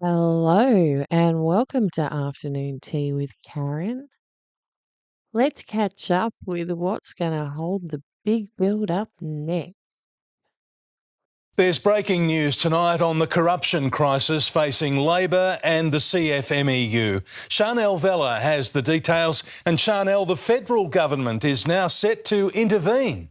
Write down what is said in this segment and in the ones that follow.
Hello and welcome to Afternoon Tea with Karen. Let's catch up with what's going to hold the big build up next. There's breaking news tonight on the corruption crisis facing Labor and the CFMEU. Chanel Vella has the details, and Chanel, the federal government is now set to intervene.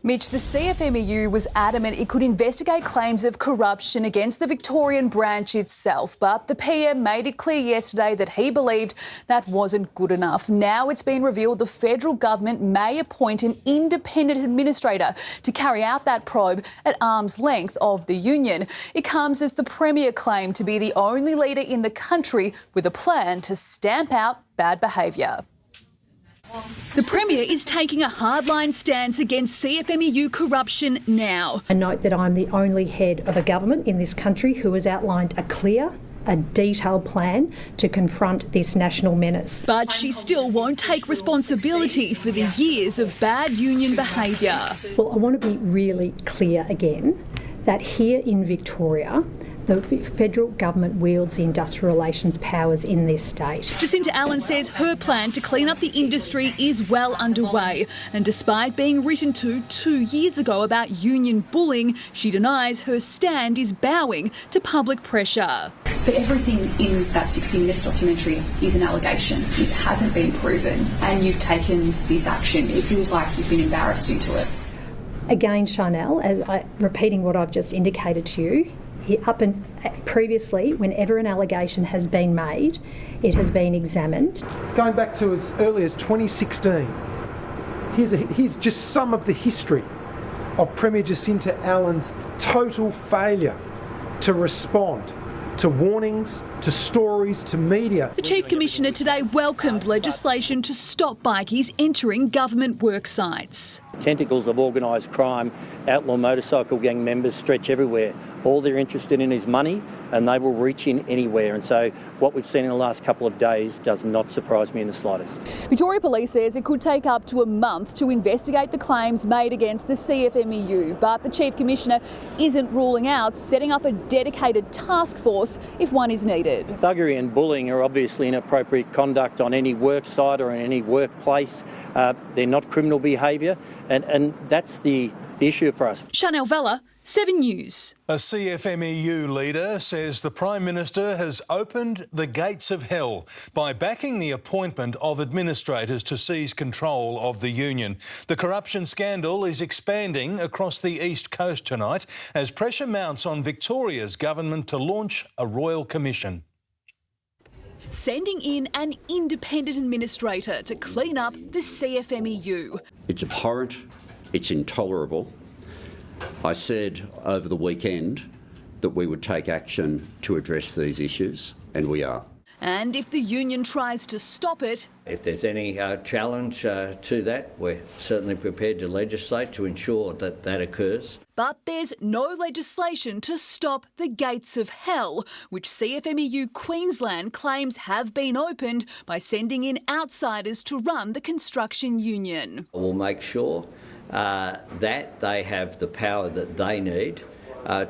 Mitch, the CFMEU was adamant it could investigate claims of corruption against the Victorian branch itself, but the PM made it clear yesterday that he believed that wasn't good enough. Now it's been revealed the federal government may appoint an independent administrator to carry out that probe at arm's length of the union. It comes as the Premier claimed to be the only leader in the country with a plan to stamp out bad behaviour. The Premier is taking a hardline stance against CFMEU corruption now. I note that I'm the only head of a government in this country who has outlined a detailed plan to confront this national menace. But she still won't take responsibility for the years of bad union behaviour. Well, I want to be really clear again that here in Victoria, the federal government wields the industrial relations powers in this state. Jacinta Allen says her plan to clean up the industry is well underway. And despite being written to 2 years ago about union bullying, she denies her stand is bowing to public pressure. But everything in that 60 Minutes documentary is an allegation. It hasn't been proven, and you've taken this action. It feels like you've been embarrassed into it. Again, Chanel, repeating what I've just indicated to you, previously, whenever an allegation has been made, it has been examined. Going back to as early as 2016, here's just some of the history of Premier Jacinta Allen's total failure to respond to warnings, to stories, to media. The Chief Commissioner today welcomed legislation to stop bikies entering government work sites. Tentacles of organised crime, outlaw motorcycle gang members stretch everywhere. All they're interested in is money, and they will reach in anywhere. And so what we've seen in the last couple of days does not surprise me in the slightest. Victoria Police says it could take up to a month to investigate the claims made against the CFMEU, but the Chief Commissioner isn't ruling out setting up a dedicated task force if one is needed. Thuggery and bullying are obviously inappropriate conduct on any work site or in any workplace. They're not criminal behaviour, and that's the issue for us. Chanel Vella, 7 News. A CFMEU leader says the Prime Minister has opened the gates of hell by backing the appointment of administrators to seize control of the union. The corruption scandal is expanding across the East Coast tonight as pressure mounts on Victoria's government to launch a royal commission. Sending in an independent administrator to clean up the CFMEU. It's abhorrent, it's intolerable. I said over the weekend that we would take action to address these issues, and we are. And if the union tries to stop it... If there's any challenge to that, we're certainly prepared to legislate to ensure that that occurs. But there's no legislation to stop the gates of hell, which CFMEU Queensland claims have been opened by sending in outsiders to run the construction union. We'll make sure that they have the power that they need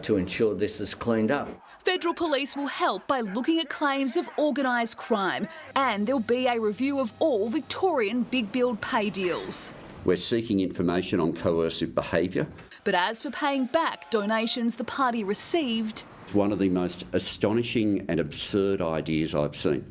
to ensure this is cleaned up. Federal Police will help by looking at claims of organised crime, and there'll be a review of all Victorian big build pay deals. We're seeking information on coercive behaviour. But as for paying back donations the party received... It's one of the most astonishing and absurd ideas I've seen.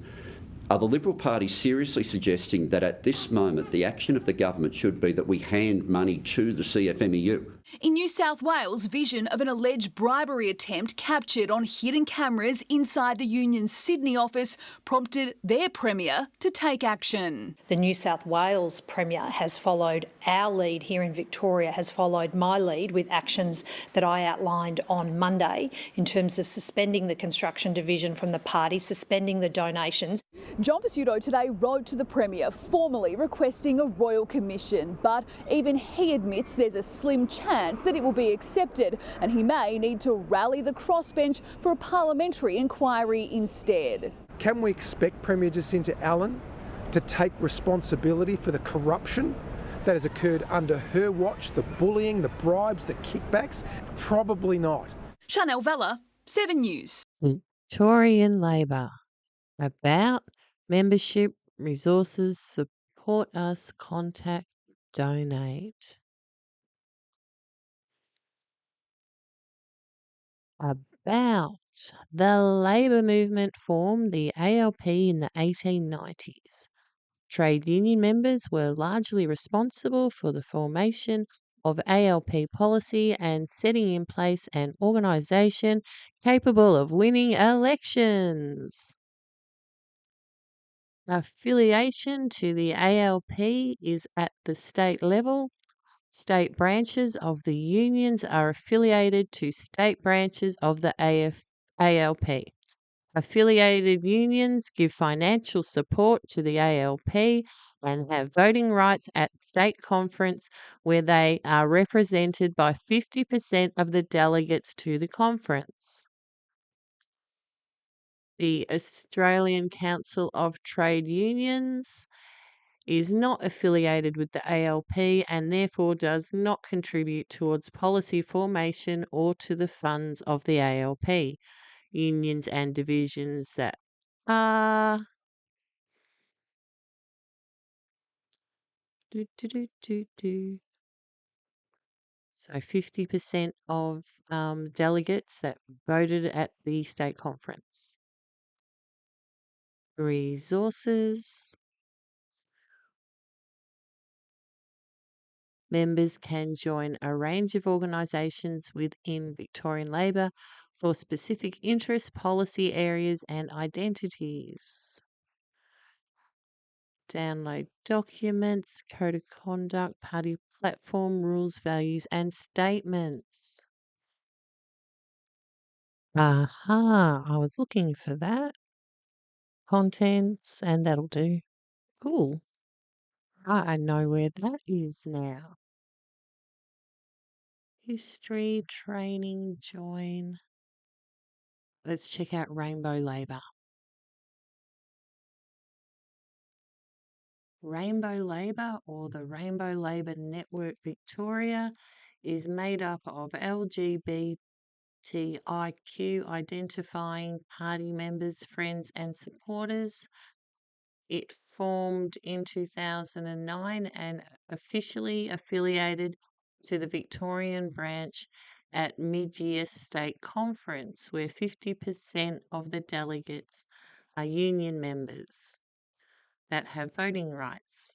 Are the Liberal Party seriously suggesting that at this moment the action of the government should be that we hand money to the CFMEU? In New South Wales, vision of an alleged bribery attempt captured on hidden cameras inside the union's Sydney office prompted their Premier to take action. The New South Wales Premier has followed our lead here in Victoria, has followed my lead with actions that I outlined on Monday in terms of suspending the construction division from the party, suspending the donations. John Pesutto today wrote to the Premier formally requesting a royal commission, but even he admits there's a slim chance that it will be accepted, and he may need to rally the crossbench for a parliamentary inquiry instead. Can we expect Premier Jacinta Allen to take responsibility for the corruption that has occurred under her watch, the bullying, the bribes, the kickbacks? Probably not. Chanel Vella, 7 News. Victorian Labor. About membership, resources, support us, contact, donate. About the labour movement formed the ALP in the 1890s. Trade union members were largely responsible for the formation of ALP policy and setting in place an organisation capable of winning elections. Affiliation to the ALP is at the state level. State branches of the unions are affiliated to state branches of the ALP. Affiliated unions give financial support to the ALP and have voting rights at state conference where they are represented by 50% of the delegates to the conference. The Australian Council of Trade Unions is not affiliated with the ALP and therefore does not contribute towards policy formation or to the funds of the ALP. Unions and divisions that are so 50% of delegates that voted at the state conference. Resources. Members can join a range of organisations within Victorian Labor for specific interests, policy areas, and identities. Download documents, code of conduct, party platform, rules, values, and statements. Aha, I was looking for that. Contents, and that'll do. Cool. I know where that is now. History, training, join. Let's check out Rainbow Labour. Rainbow Labour, or the Rainbow Labour Network Victoria, is made up of LGBTIQ identifying party members, friends, and supporters. It formed in 2009 and officially affiliated to the Victorian branch at mid-year state conference, where 50% of the delegates are union members that have voting rights.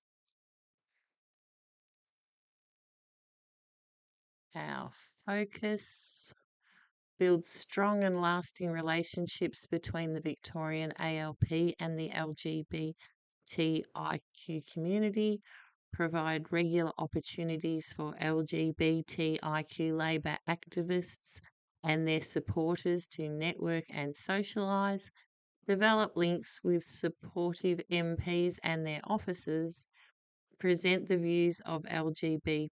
Our focus: build strong and lasting relationships between the Victorian ALP and the LGBTIQ community, provide regular opportunities for LGBTIQ Labor activists and their supporters to network and socialise, develop links with supportive MPs and their officers, present the views of LGBTIQ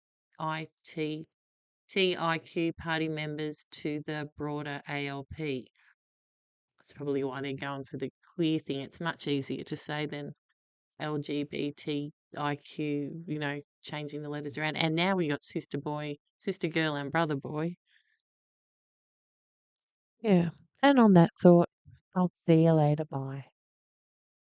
party members to the broader ALP. That's probably why they're going for the queer thing. It's much easier to say than LGBTIQ, changing the letters around. And now we got sister boy, sister girl, and brother boy. Yeah. And on that thought, I'll see you later. Bye.